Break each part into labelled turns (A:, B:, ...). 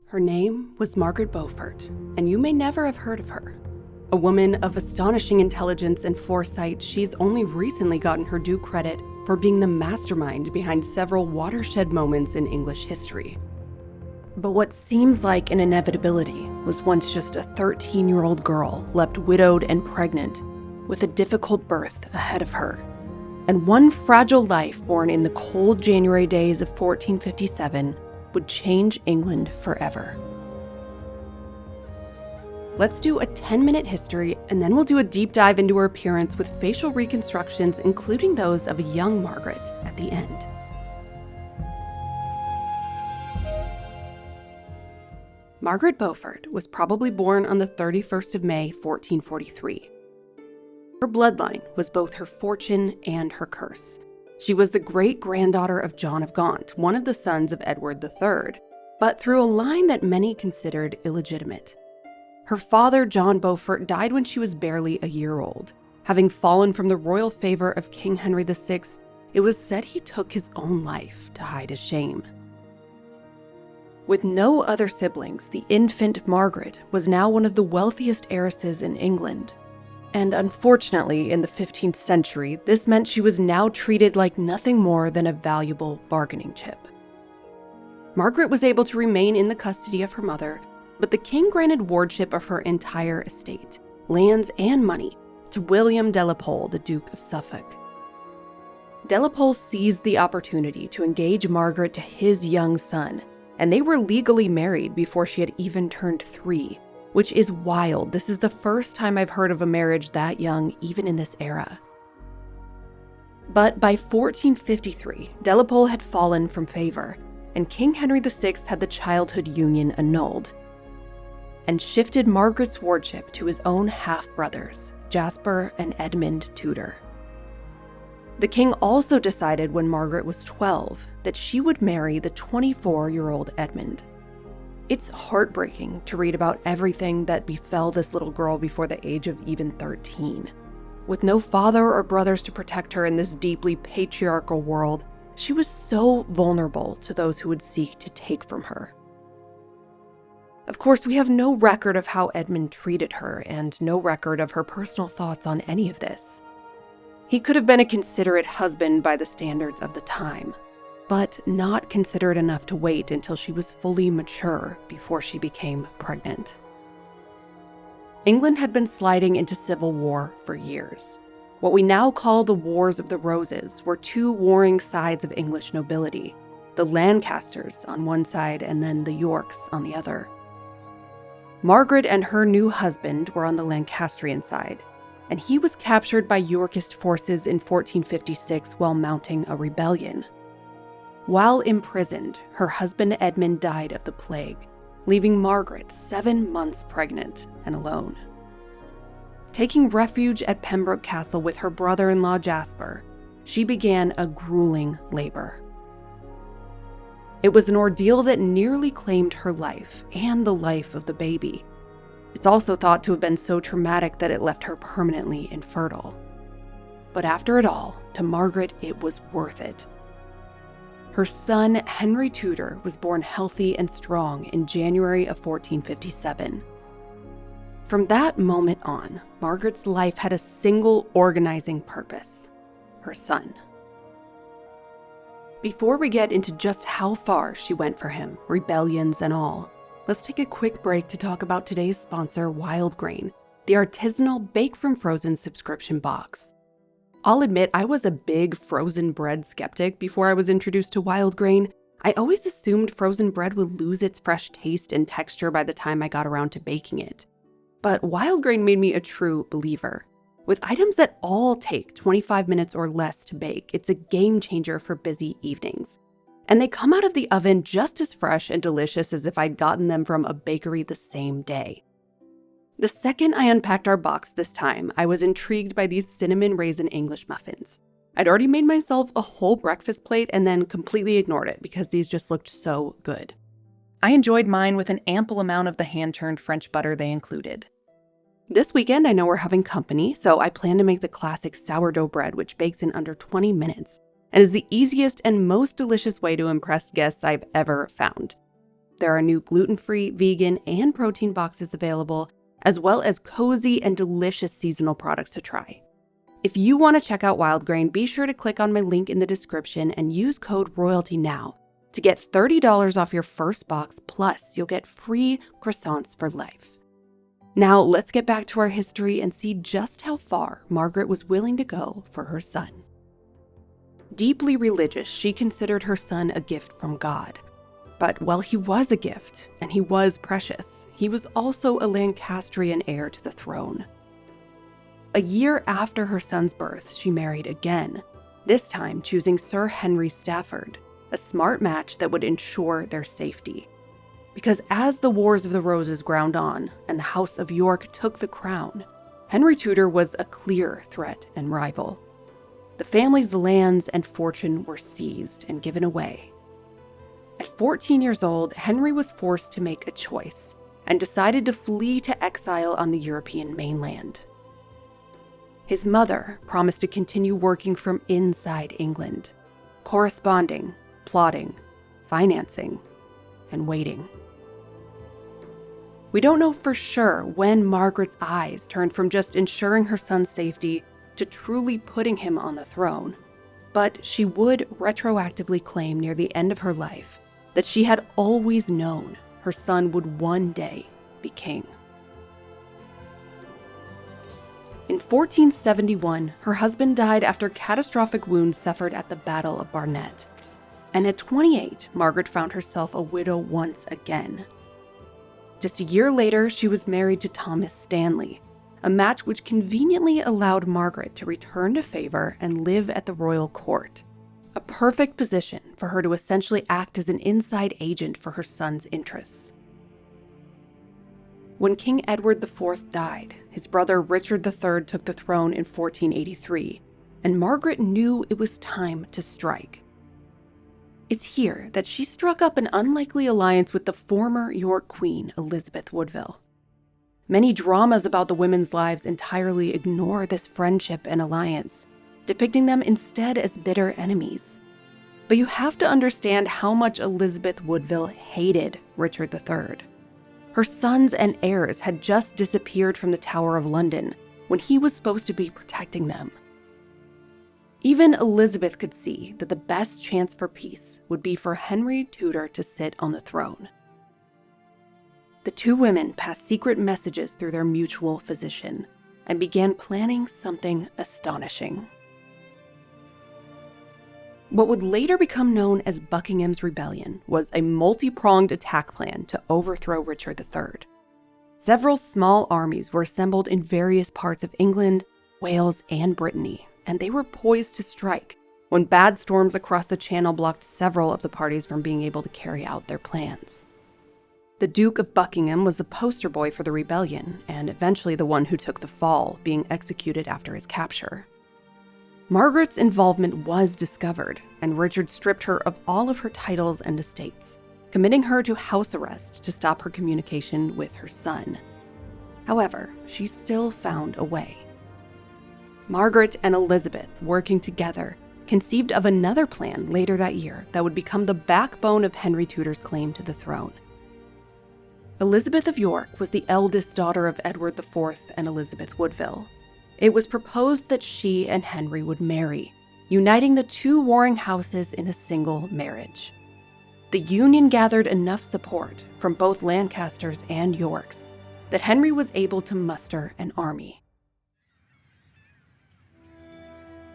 A: Her name was Margaret Beaufort, and you may never have heard of her. A woman of astonishing intelligence and foresight, she's only recently gotten her due credit for being the mastermind behind several watershed moments in English history. But what seems like an inevitability was once just a 13-year-old girl left widowed and pregnant with a difficult birth ahead of her. And one fragile life born in the cold January days of 1457 would change England forever. Let's do a 10-minute history, and then we'll do a deep dive into her appearance with facial reconstructions, including those of a young Margaret at the end. Margaret Beaufort was probably born on the 31st of May, 1443. Her bloodline was both her fortune and her curse. She was the great-granddaughter of John of Gaunt, one of the sons of Edward III, but through a line that many considered illegitimate. Her father, John Beaufort, died when she was barely a year old. Having fallen from the royal favor of King Henry VI, it was said he took his own life to hide his shame. With no other siblings, the infant Margaret was now one of the wealthiest heiresses in England. And unfortunately, in the 15th century, this meant she was now treated like nothing more than a valuable bargaining chip. Margaret was able to remain in the custody of her mother, but the king granted wardship of her entire estate, lands and money, to William de la Pole, the Duke of Suffolk. De la Pole seized the opportunity to engage Margaret to his young son, and they were legally married before she had even turned 3. Which is wild. This is the first time I've heard of a marriage that young, even in this era. But by 1453, de la Pole had fallen from favor, and King Henry VI had the childhood union annulled, and shifted Margaret's wardship to his own half-brothers, Jasper and Edmund Tudor. The king also decided when Margaret was 12 that she would marry the 24-year-old Edmund. It's heartbreaking to read about everything that befell this little girl before the age of even 13. With no father or brothers to protect her in this deeply patriarchal world, she was so vulnerable to those who would seek to take from her. Of course, we have no record of how Edmund treated her, and no record of her personal thoughts on any of this. He could have been a considerate husband by the standards of the time, but not considerate enough to wait until she was fully mature before she became pregnant. England had been sliding into civil war for years. What we now call the Wars of the Roses were two warring sides of English nobility, the Lancasters on one side and then the Yorks on the other. Margaret and her new husband were on the Lancastrian side, and he was captured by Yorkist forces in 1456 while mounting a rebellion. While imprisoned, her husband Edmund died of the plague, leaving Margaret 7 months pregnant and alone. Taking refuge at Pembroke Castle with her brother-in-law Jasper, she began a grueling labor. It was an ordeal that nearly claimed her life and the life of the baby. It's also thought to have been so traumatic that it left her permanently infertile. But after it all, to Margaret, it was worth it. Her son, Henry Tudor, was born healthy and strong in January of 1457. From that moment on, Margaret's life had a single organizing purpose: her son. Before we get into just how far she went for him, rebellions and all, let's take a quick break to talk about today's sponsor, Wild Grain, the artisanal bake-from-frozen subscription box. I'll admit I was a big frozen bread skeptic before I was introduced to Wild Grain. I always assumed frozen bread would lose its fresh taste and texture by the time I got around to baking it. But Wild Grain made me a true believer. With items that all take 25 minutes or less to bake, it's a game changer for busy evenings. And they come out of the oven just as fresh and delicious as if I'd gotten them from a bakery the same day. The second I unpacked our box this time, I was intrigued by these cinnamon raisin English muffins. I'd already made myself a whole breakfast plate and then completely ignored it because these just looked so good. I enjoyed mine with an ample amount of the hand-churned French butter they included. This weekend, I know we're having company, so I plan to make the classic sourdough bread, which bakes in under 20 minutes, and is the easiest and most delicious way to impress guests I've ever found. There are new gluten-free, vegan, and protein boxes available, as well as cozy and delicious seasonal products to try. If you want to check out Wild Grain, be sure to click on my link in the description and use code ROYALTY now to get $30 off your first box, plus you'll get free croissants for life. Now let's get back to our history and see just how far Margaret was willing to go for her son. Deeply religious, she considered her son a gift from God. But while he was a gift, and he was precious, he was also a Lancastrian heir to the throne. A year after her son's birth, she married again, this time choosing Sir Henry Stafford, a smart match that would ensure their safety. Because as the Wars of the Roses ground on and the House of York took the crown, Henry Tudor was a clear threat and rival. The family's lands and fortune were seized and given away. At 14 years old, Henry was forced to make a choice and decided to flee to exile on the European mainland. His mother promised to continue working from inside England, corresponding, plotting, financing, and waiting. We don't know for sure when Margaret's eyes turned from just ensuring her son's safety to truly putting him on the throne, but she would retroactively claim near the end of her life that she had always known her son would one day be king. In 1471, her husband died after catastrophic wounds suffered at the Battle of Barnet. And at 28, Margaret found herself a widow once again. Just a year later, she was married to Thomas Stanley, a match which conveniently allowed Margaret to return to favor and live at the royal court, a perfect position for her to essentially act as an inside agent for her son's interests. When King Edward IV died, his brother Richard III took the throne in 1483, and Margaret knew it was time to strike. It's here that she struck up an unlikely alliance with the former York Queen, Elizabeth Woodville. Many dramas about the women's lives entirely ignore this friendship and alliance, depicting them instead as bitter enemies. But you have to understand how much Elizabeth Woodville hated Richard III. Her sons and heirs had just disappeared from the Tower of London when he was supposed to be protecting them. Even Elizabeth could see that the best chance for peace would be for Henry Tudor to sit on the throne. The two women passed secret messages through their mutual physician and began planning something astonishing. What would later become known as Buckingham's Rebellion was a multi-pronged attack plan to overthrow Richard III. Several small armies were assembled in various parts of England, Wales, and Brittany, and they were poised to strike when bad storms across the Channel blocked several of the parties from being able to carry out their plans. The Duke of Buckingham was the poster boy for the rebellion, and eventually the one who took the fall, being executed after his capture. Margaret's involvement was discovered, and Richard stripped her of all of her titles and estates, committing her to house arrest to stop her communication with her son. However, she still found a way. Margaret and Elizabeth, working together, conceived of another plan later that year that would become the backbone of Henry Tudor's claim to the throne. Elizabeth of York was the eldest daughter of Edward IV and Elizabeth Woodville. It was proposed that she and Henry would marry, uniting the two warring houses in a single marriage. The union gathered enough support from both Lancasters and Yorks that Henry was able to muster an army.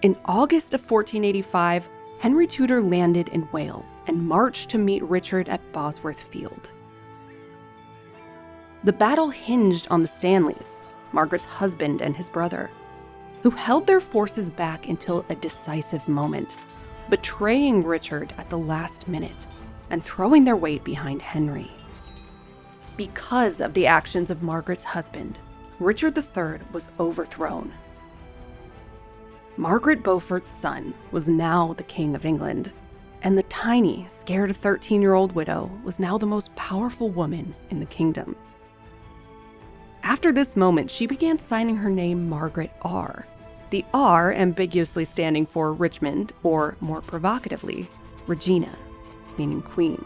A: In August of 1485, Henry Tudor landed in Wales and marched to meet Richard at Bosworth Field. The battle hinged on the Stanleys, Margaret's husband and his brother, who held their forces back until a decisive moment, betraying Richard at the last minute and throwing their weight behind Henry. Because of the actions of Margaret's husband, Richard III was overthrown. Margaret Beaufort's son was now the King of England, and the tiny, scared 13-year-old widow was now the most powerful woman in the kingdom. After this moment, she began signing her name Margaret R., the R ambiguously standing for Richmond, or more provocatively, Regina, meaning queen.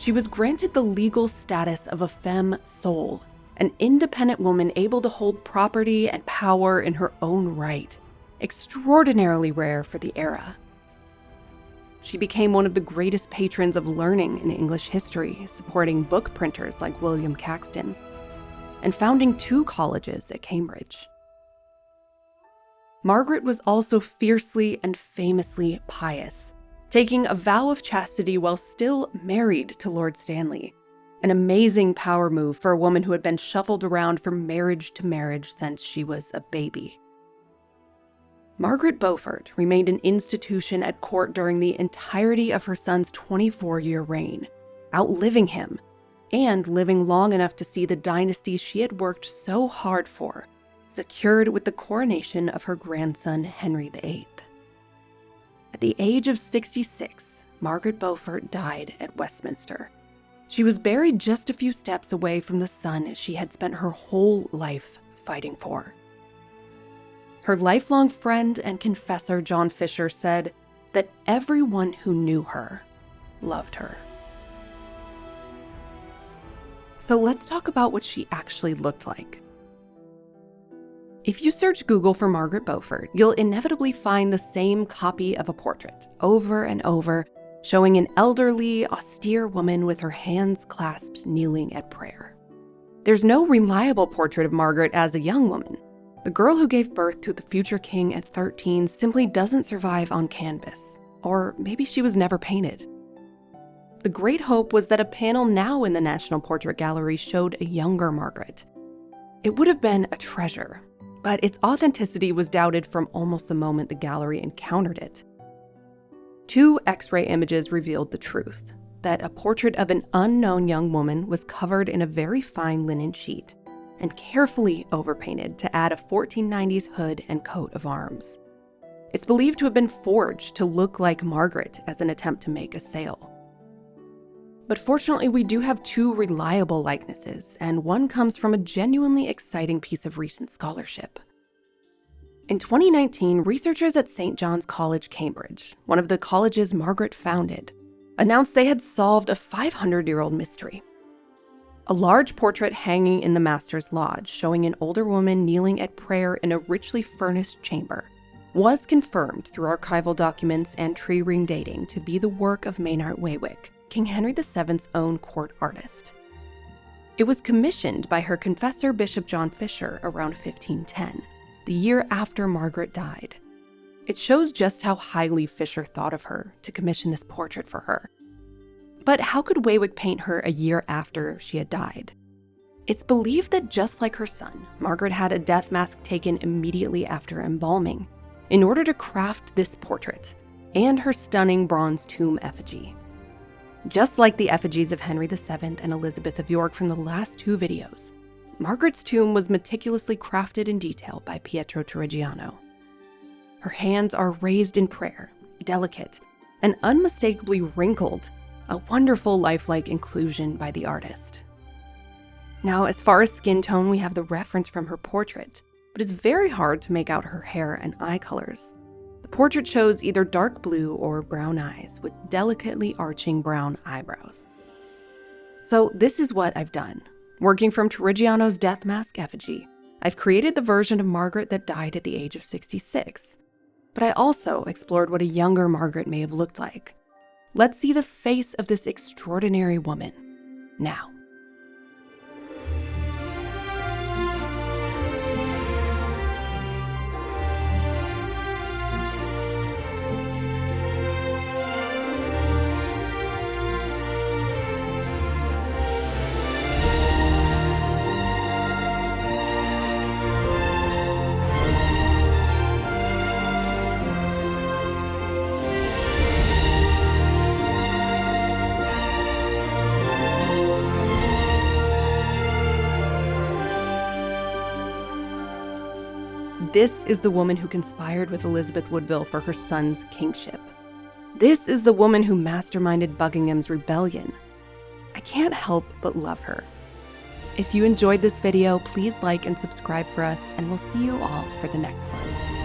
A: She was granted the legal status of a femme sole, an independent woman able to hold property and power in her own right, extraordinarily rare for the era. She became one of the greatest patrons of learning in English history, supporting book printers like William Caxton, and founding 2 colleges at Cambridge. Margaret was also fiercely and famously pious, taking a vow of chastity while still married to Lord Stanley, an amazing power move for a woman who had been shuffled around from marriage to marriage since she was a baby. Margaret Beaufort remained an institution at court during the entirety of her son's 24-year reign, outliving him and living long enough to see the dynasty she had worked so hard for secured with the coronation of her grandson Henry VIII. At the age of 66, Margaret Beaufort died at Westminster. She was buried just a few steps away from the son she had spent her whole life fighting for. Her lifelong friend and confessor John Fisher said that everyone who knew her loved her. So let's talk about what she actually looked like. If you search Google for Margaret Beaufort, you'll inevitably find the same copy of a portrait over and over, showing an elderly, austere woman with her hands clasped, kneeling at prayer. There's no reliable portrait of Margaret as a young woman. The girl who gave birth to the future king at 13 simply doesn't survive on canvas, or maybe she was never painted. The great hope was that a panel now in the National Portrait Gallery showed a younger Margaret. It would have been a treasure, but its authenticity was doubted from almost the moment the gallery encountered it. 2 X-ray images revealed the truth, that a portrait of an unknown young woman was covered in a very fine linen sheet and carefully overpainted to add a 1490s hood and coat of arms. It's believed to have been forged to look like Margaret as an attempt to make a sale. But fortunately, we do have 2 reliable likenesses, and one comes from a genuinely exciting piece of recent scholarship. In 2019, researchers at St. John's College, Cambridge, one of the colleges Margaret founded, announced they had solved a 500-year-old mystery. A large portrait hanging in the Master's Lodge showing an older woman kneeling at prayer in a richly furnished chamber was confirmed through archival documents and tree ring dating to be the work of Maynard Waywick, King Henry VII's own court artist. It was commissioned by her confessor Bishop John Fisher around 1510, the year after Margaret died. It shows just how highly Fisher thought of her to commission this portrait for her. But how could Waywick paint her a year after she had died? It's believed that just like her son, Margaret had a death mask taken immediately after embalming in order to craft this portrait and her stunning bronze tomb effigy. Just like the effigies of Henry VII and Elizabeth of York from the last 2 videos, Margaret's tomb was meticulously crafted in detail by Pietro Torrigiano. Her hands are raised in prayer, delicate, and unmistakably wrinkled, a wonderful lifelike inclusion by the artist. Now, as far as skin tone, we have the reference from her portrait, but it's very hard to make out her hair and eye colors. The portrait shows either dark blue or brown eyes with delicately arching brown eyebrows. So this is what I've done. Working from Torrigiano's death mask effigy, I've created the version of Margaret that died at the age of 66. But I also explored what a younger Margaret may have looked like. Let's see the face of this extraordinary woman now. This is the woman who conspired with Elizabeth Woodville for her son's kingship. This is the woman who masterminded Buckingham's rebellion. I can't help but love her. If you enjoyed this video, please like and subscribe for us, and we'll see you all for the next one.